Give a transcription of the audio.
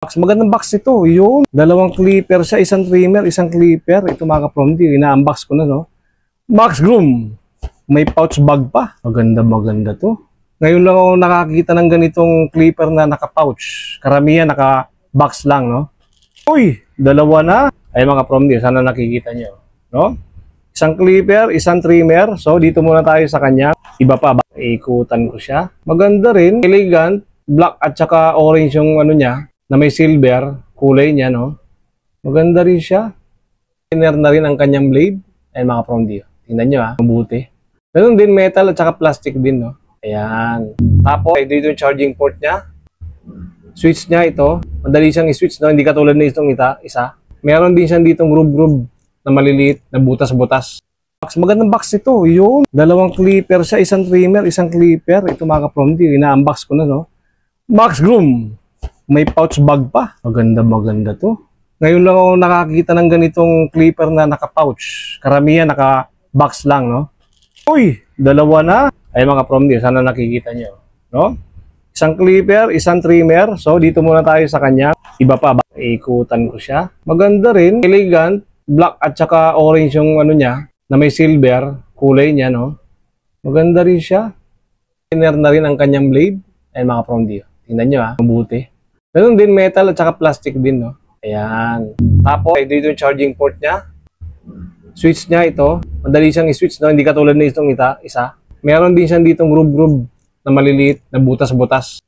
Magandang box ito. Yun. Dalawang clipper siya. Isang trimmer, isang clipper. Ito mga ka-Promdi. Ina-unbox ko na, no? Max Groom. May pouch bag pa. Maganda to. Ngayon lang ako nakakita ng ganitong clipper na naka-pouch. Karamihan naka-box lang, no? Uy! Dalawa na. Ay mga Promdi. Sana nakikita nyo. No? Isang clipper, isang trimmer. So, dito muna tayo sa kanya. Iba pa. Ikutan ko siya. Maganda rin. Elegant. Black at saka orange yung ano niya. Na may silver, kulay niya, no? Maganda rin siya. Thinner na rin ang kanyang blade. Ayan mga Promdi. Tingnan nyo ha, mabuti. Ganun din metal at saka plastic din, no? Ayan. Tapos, dito yung charging port niya. Switch niya ito. Madali siyang i-switch, no? Hindi katulad na itong isa. Meron din siyang ditong groove na maliliit, na butas-butas. Magandang box ito. Yun. Dalawang clipper siya, isang trimmer, isang clipper. Ito mga Promdi. Ina-unbox ko na, no? Max Groom. May pouch bag pa. Maganda to. Ngayon lang ako nakakita ng ganitong clipper na naka-pouch. Karamihan naka-box lang, no? Uy! Dalawa na. Ay mga Promdi, sana nakikita nyo. No? Isang clipper, isang trimmer. So, dito muna tayo sa kanya. Iba pa. Ikutan ko siya. Maganda rin. Elegant. Black at saka orange yung ano niya. Na may silver. Kulay niya, no? Maganda rin siya. Thinner na rin ang kanyang blade. Ay mga Promdi. Tingnan nyo ha. Mabuti. Ganun din metal at saka plastic din, no? Ayan. Tapos, dito yung charging port niya. Switch niya ito. Madali siyang i-switch, no? Hindi katulad na itong isa. Meron din siyang ditong groove na maliliit, na butas-butas.